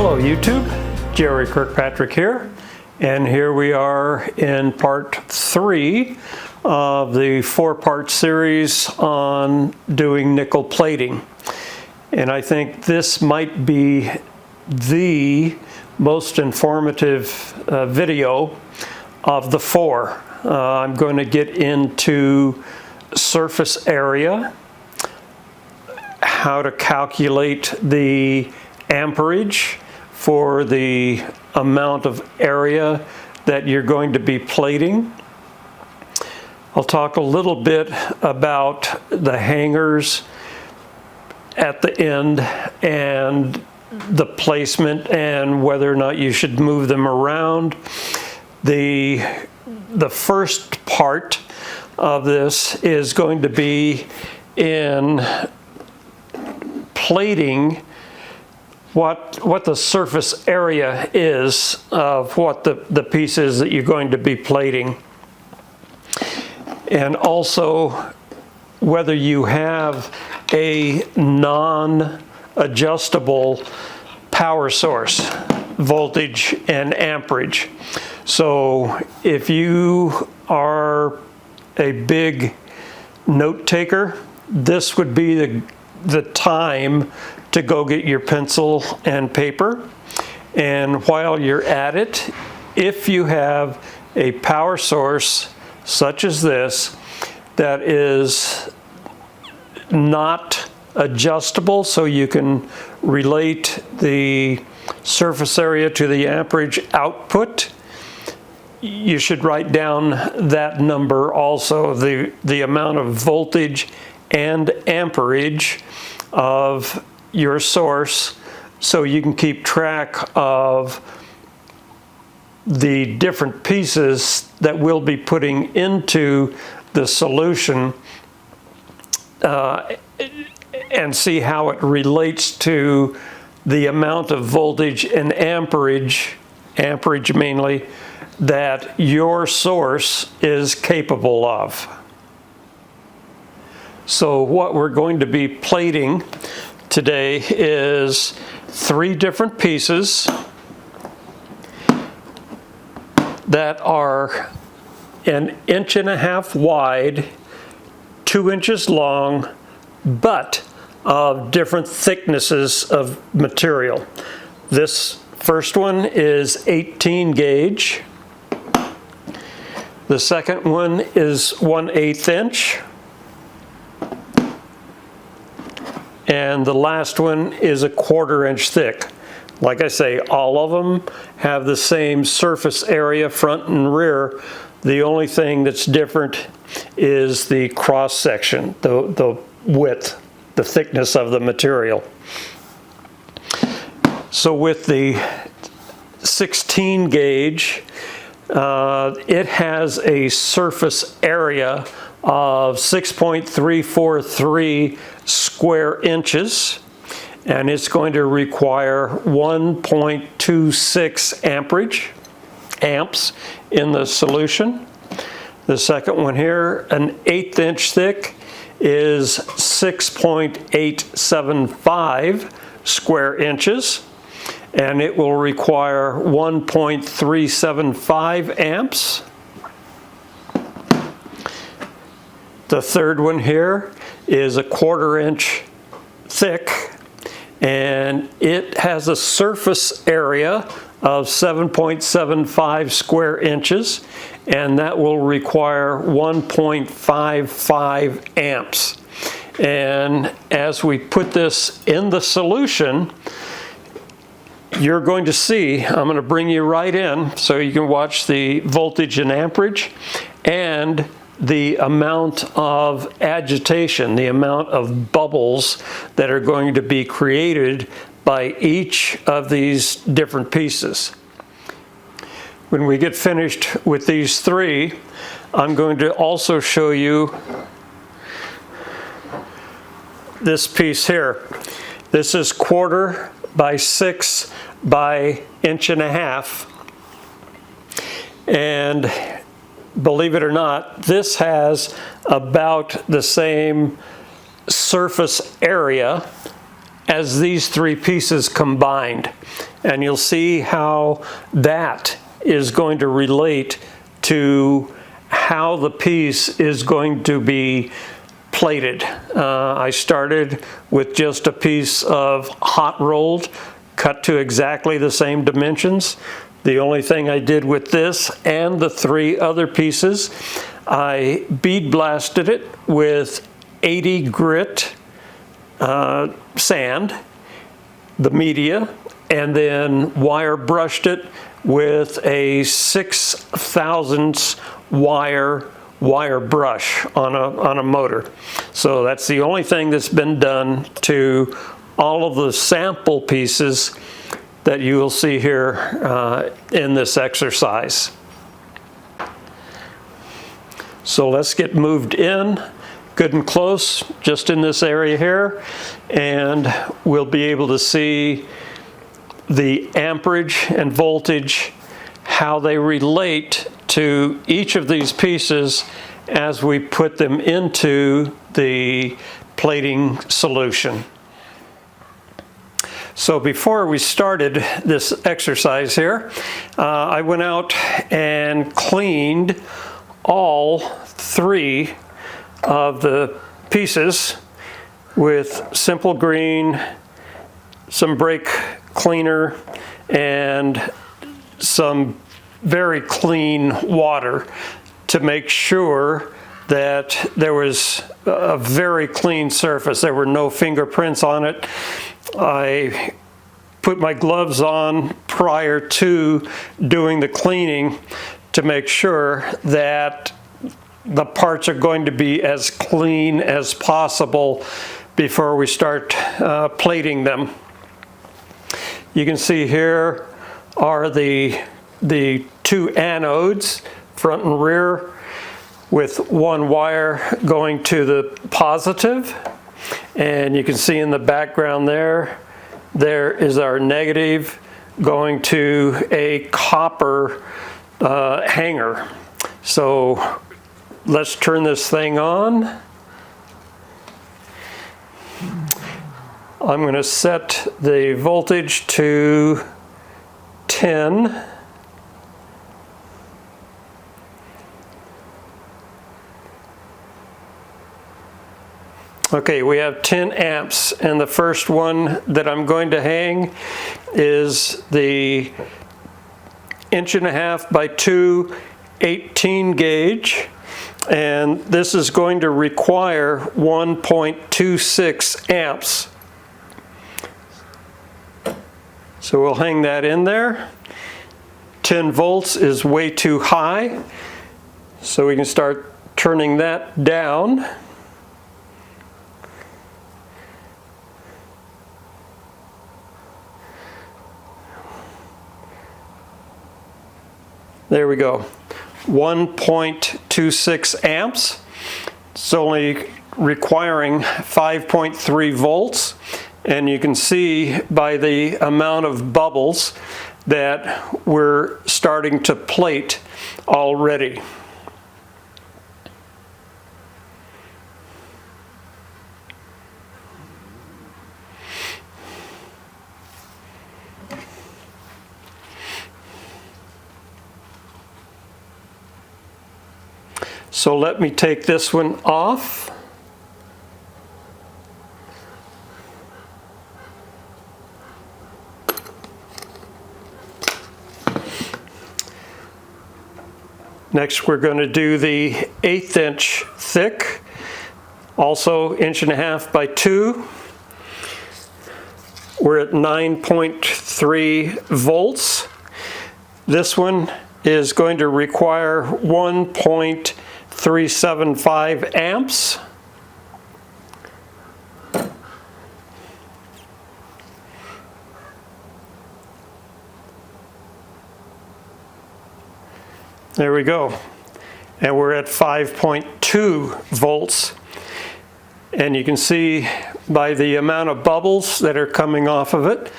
Hello YouTube, Jerry Kirkpatrick here, and here we are in part 3 of the 4-part series on doing nickel plating. And I think this might be the most informative video of the 4. I'm going to get into surface area, how to calculate the amperage for the amount of area that you're going to be plating. I'll talk a little bit about the hangers at the end and the placement and whether or not you should move them around. The first part of this is going to be in plating what the surface area is of what the piece is that you're going to be plating. And also whether you have a non-adjustable power source, voltage and amperage. So if you are a big note taker, this would be the time to go get your pencil and paper. And while you're at it, if you have a power source such as this that is not adjustable, so you can relate the surface area to the amperage output, you should write down that number also, the amount of voltage and amperage of your source, so you can keep track of the different pieces that we'll be putting into the solution and see how it relates to the amount of voltage and amperage mainly, that your source is capable of. So what we're going to be plating today is 3 different pieces that are 1.5 inches wide, 2 inches long, but of different thicknesses of material. This first one is 18 gauge. The second one is 1/8 inch. And the last one is 1/4 inch thick. Like I say, all of them have the same surface area, front and rear. The only thing that's different is the cross section, the width, the thickness of the material. So with the 16 gauge, it has a surface area of 6.343 square inches, and it's going to require 1.26 amps in the solution. The second one here, 1/8 inch thick, is 6.875 square inches, and it will require 1.375 amps. The third one here is 1/4 inch thick, and it has a surface area of 7.75 square inches, and that will require 1.55 amps. And as we put this in the solution, you're going to see, I'm going to bring you right in so you can watch the voltage and amperage and the amount of agitation, the amount of bubbles that are going to be created by each of these different pieces. When we get finished with these 3, I'm going to also show you this piece here. This is 1/4 by 6 by 1.5 inches. And believe it or not, this has about the same surface area as these three pieces combined. And you'll see how that is going to relate to how the piece is going to be plated. I started with just a piece of hot rolled, cut to exactly the same dimensions. The only thing I did with this and the three other pieces, I bead blasted it with 80 grit sand, the media, and then wire brushed it with a 6/1000 wire brush on a motor. So that's the only thing that's been done to all of the sample pieces that you will see here in this exercise. So let's get moved in good and close just in this area here, and we'll be able to see the amperage and voltage, how they relate to each of these pieces as we put them into the plating solution. So before we started this exercise here, I went out and cleaned all three of the pieces with Simple Green, some brake cleaner, and some very clean water to make sure that there was a very clean surface. There were no fingerprints on it. I put my gloves on prior to doing the cleaning to make sure that the parts are going to be as clean as possible before we start plating them. You can see here are the two anodes, front and rear, with one wire going to the positive. And you can see in the background there is our negative going to a copper hanger. So let's turn this thing on. I'm going to set the voltage to 10. Okay, we have 10 amps, and the first one that I'm going to hang is the 1.5 by 2 18 gauge, and this is going to require 1.26 amps. So we'll hang that in there. 10 volts is way too high, so we can start turning that down. There we go, 1.26 amps. It's only requiring 5.3 volts. And you can see by the amount of bubbles that we're starting to plate already. So let me take this one off. Next, we're going to do the 1/8 inch thick, also 1.5 by 2. We're at 9.3 volts. This one is going to require 1.375 amps. There we go. And we're at 5.2 volts. And you can see by the amount of bubbles that are coming off of it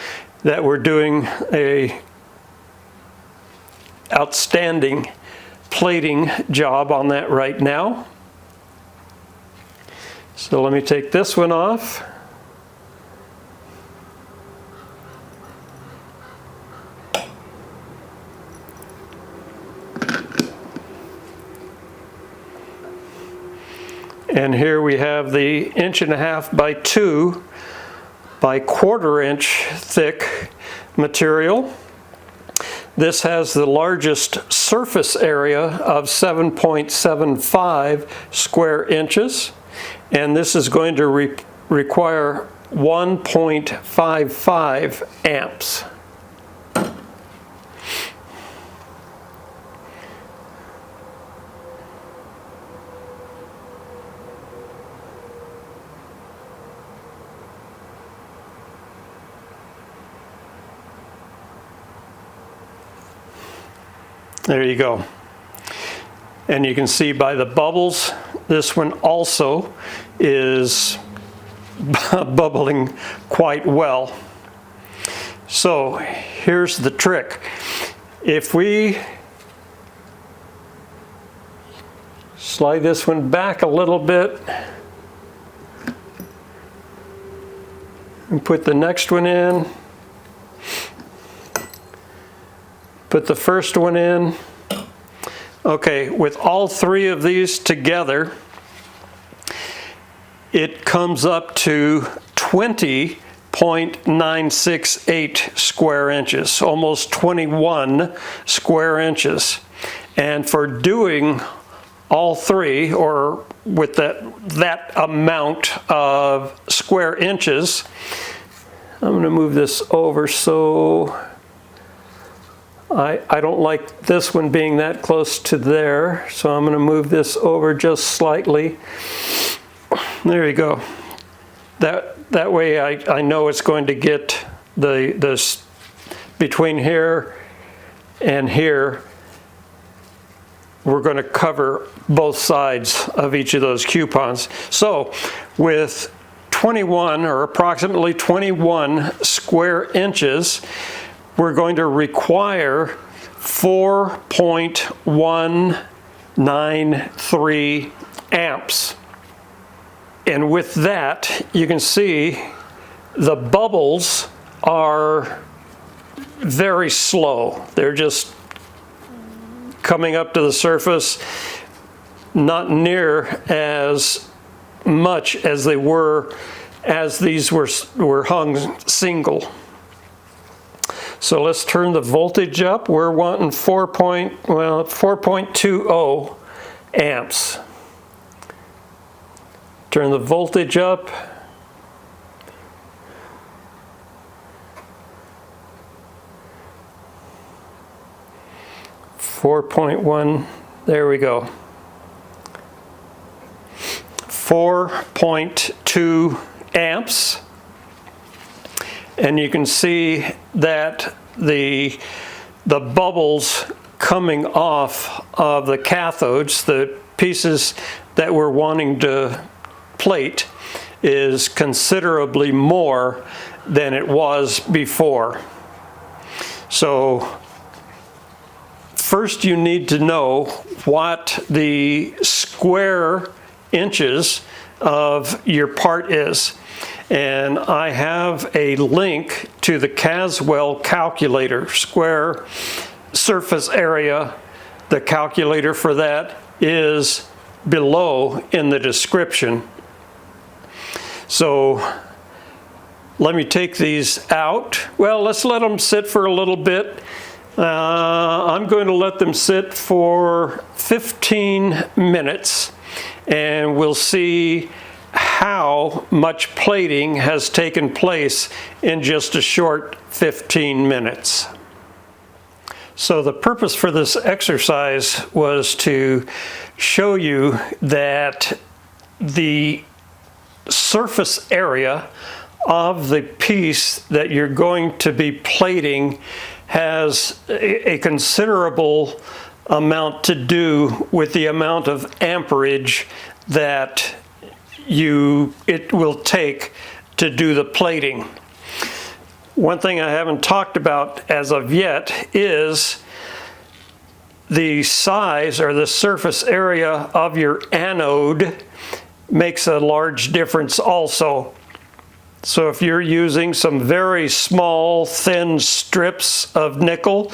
that we're doing a outstanding plating job on that right now. So let me take this one off. And here we have the 1.5 by 2 by 1/4 inch thick material. This has the largest surface area of 7.75 square inches, and this is going to require 1.55 amps. There you go. And you can see by the bubbles, this one also is bubbling quite well. So here's the trick. If we slide this one back a little bit and put the next one in, put the first one in. Okay, with all three of these together, it comes up to 20.968 square inches, almost 21 square inches. And for doing all three, or with that amount of square inches, I'm going to move this over so I don't like this one being that close to there, so I'm going to move this over just slightly. There you go. That way I know it's going to get the between here and here. We're going to cover both sides of each of those coupons. So with 21 or approximately 21 square inches, we're going to require 4.193 amps. And with that, you can see the bubbles are very slow. They're just coming up to the surface, not near as much as they were as these were hung single. So let's turn the voltage up. We're wanting 4.20 amps. Turn the voltage up. .1, there we go. 4.2 amps. And you can see that the bubbles coming off of the cathodes, the pieces that we're wanting to plate, is considerably more than it was before. So first you need to know what the square inches of your part is. And I have a link to the Caswell calculator, square surface area. The calculator for that is below in the description. So let me take these out. Well, let's let them sit for a little bit. I'm going to let them sit for 15 minutes, and we'll see how much plating has taken place in just a short 15 minutes. So the purpose for this exercise was to show you that the surface area of the piece that you're going to be plating has a considerable amount to do with the amount of amperage that it will take to do the plating. One thing I haven't talked about as of yet is the size or the surface area of your anode makes a large difference also. So if you're using some very small, thin strips of nickel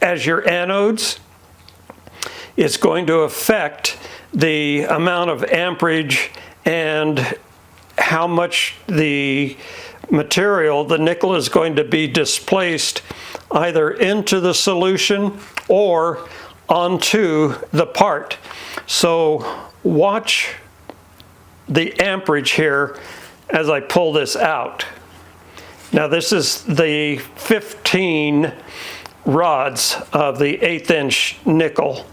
as your anodes, it's going to affect the amount of amperage and how much the material, the nickel, is going to be displaced either into the solution or onto the part. So watch the amperage here as I pull this out. Now this is the 15 rods of the 1/8 inch nickel.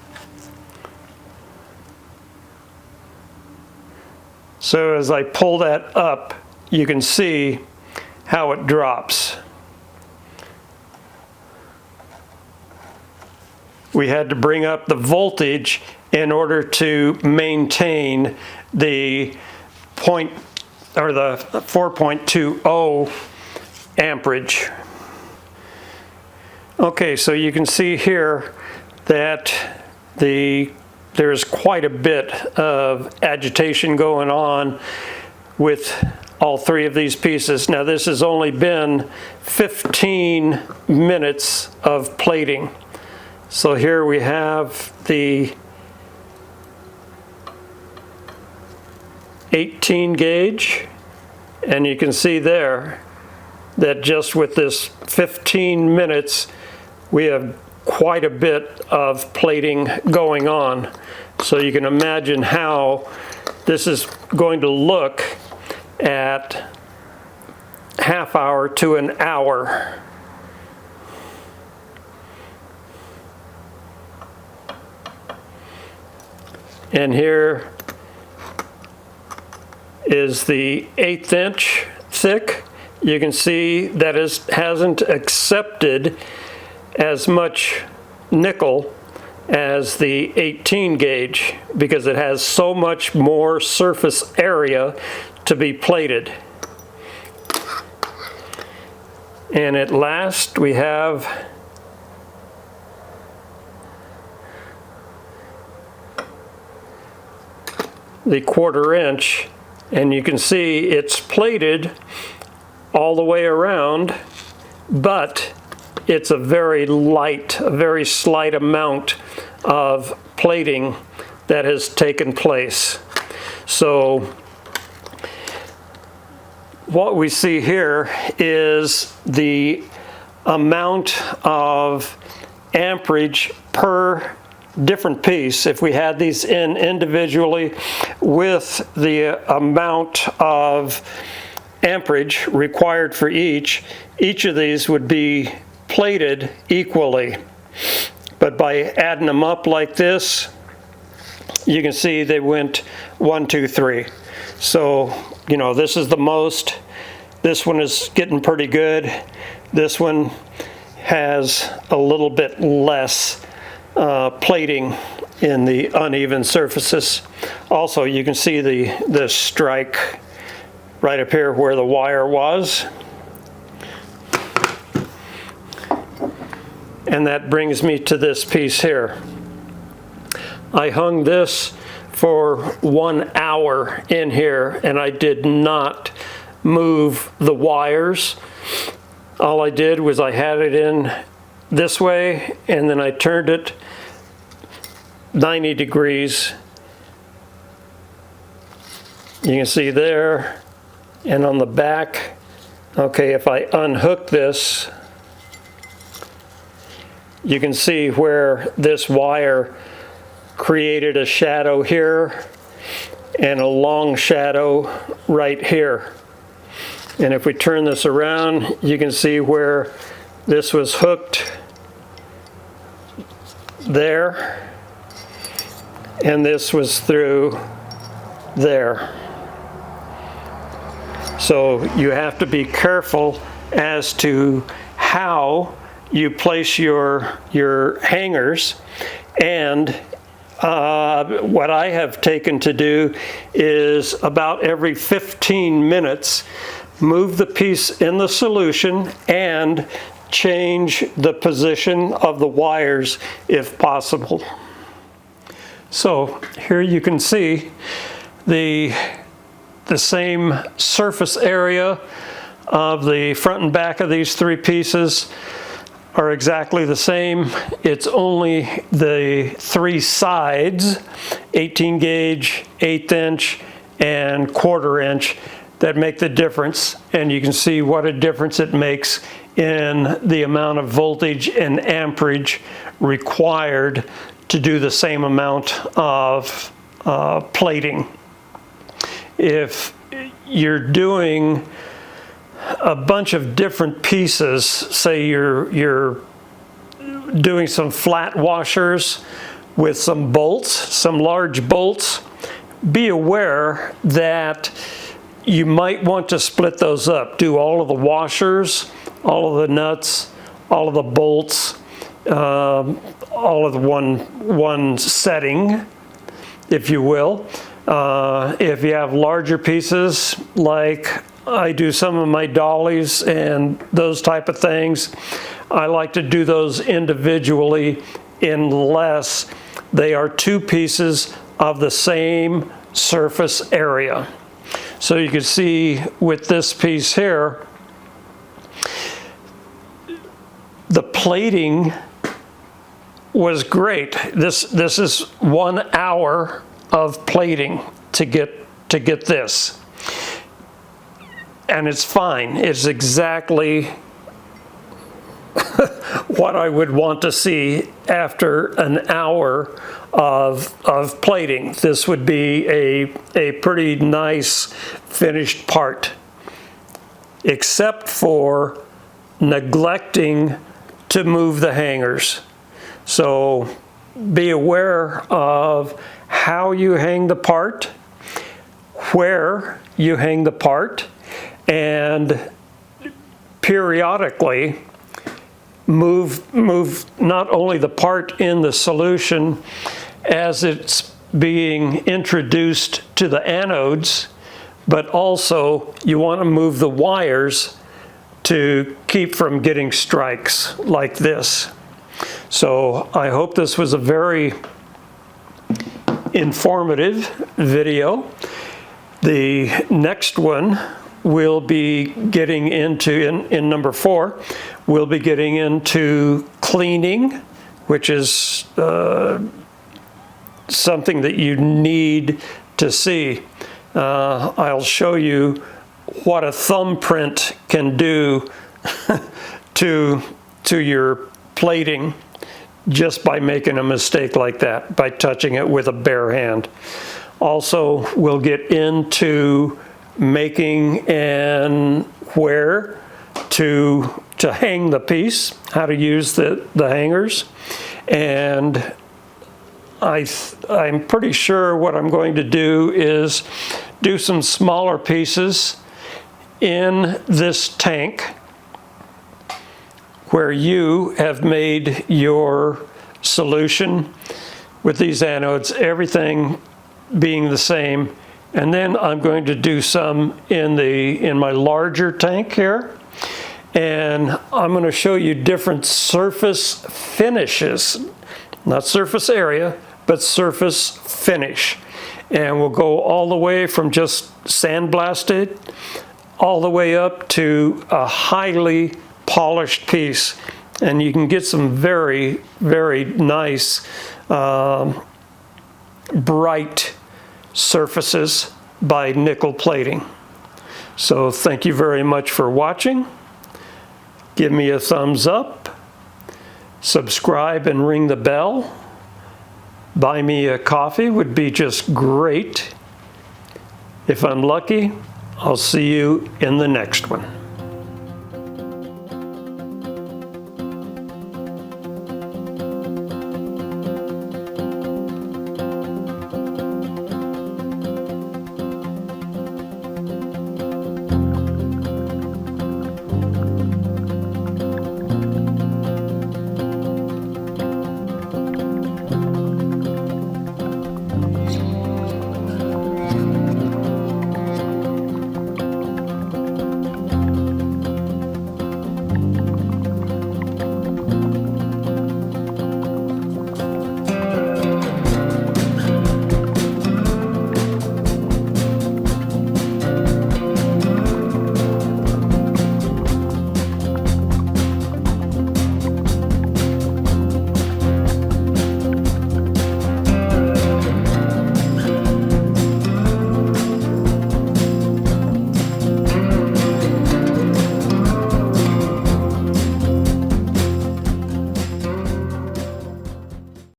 So as I pull that up, you can see how it drops. We had to bring up the voltage in order to maintain the 4.20 amperage. Okay, so you can see here that there's quite a bit of agitation going on with all three of these pieces. Now this has only been 15 minutes of plating. So here we have the 18 gauge, and you can see there that just with this 15 minutes we have quite a bit of plating going on. So you can imagine how this is going to look at half hour to an hour. And here is the 1/8 inch thick. You can see that it hasn't accepted as much nickel as the 18 gauge because it has so much more surface area to be plated. And at last we have the 1/4 inch, and you can see it's plated all the way around, but it's a very light, a very slight amount of plating that has taken place. So what we see here is the amount of amperage per different piece. If we had these in individually with the amount of amperage required for each of these would be plated equally. But by adding them up like this, you can see they went 1, 2, 3. So, you know, this is the most. This one is getting pretty good. This one has a little bit less plating in the uneven surfaces. Also, you can see the strike right up here where the wire was. And that brings me to this piece here. I hung this for 1 hour in here, and I did not move the wires. All I did was I had it in this way, and then I turned it 90 degrees. You can see there, and on the back. Okay, if I unhook this, you can see where this wire created a shadow here and a long shadow right here. And if we turn this around, you can see where this was hooked there, and this was through there. So you have to be careful as to how you place your hangers. And what I have taken to do is about every 15 minutes move the piece in the solution and change the position of the wires if possible. So here you can see the same surface area of the front and back of these three pieces. are exactly the same. It's only the 3 sides, 18 gauge, 1/8 inch, and 1/4 inch, that make the difference. And you can see what a difference it makes in the amount of voltage and amperage required to do the same amount of plating. If you're doing a bunch of different pieces, say you're doing some flat washers with some bolts, some large bolts, be aware that you might want to split those up. Do all of the washers, all of the nuts, all of the bolts, all of the one setting, if you will. If you have larger pieces, like I do some of my dollies and those type of things, I like to do those individually unless they are 2 pieces of the same surface area. So you can see with this piece here, the plating was great. This is 1 hour of plating to get this. And it's fine. It's exactly what I would want to see after an hour of plating. This would be a pretty nice finished part, except for neglecting to move the hangers. So be aware of how you hang the part, where you hang the part, and periodically move not only the part in the solution as it's being introduced to the anodes, but also you want to move the wires to keep from getting strikes like this. So I hope this was a very informative video. The next one we'll be getting into, in number 4, we'll be getting into cleaning, which is something that you need to see. I'll show you what a thumbprint can do to your plating just by making a mistake like that, by touching it with a bare hand. Also, we'll get into making and where to hang the piece, how to use the hangers, and I'm pretty sure what I'm going to do is do some smaller pieces in this tank where you have made your solution with these anodes, everything being the same. And then I'm going to do some in my larger tank here. And I'm going to show you different surface finishes, not surface area, but surface finish. And we'll go all the way from just sandblasted all the way up to a highly polished piece. And you can get some very, very nice, bright surfaces by nickel plating. So thank you very much for watching. Give me a thumbs up, subscribe and ring the bell. Buy me a coffee would be just great. If I'm lucky, I'll see you in the next one.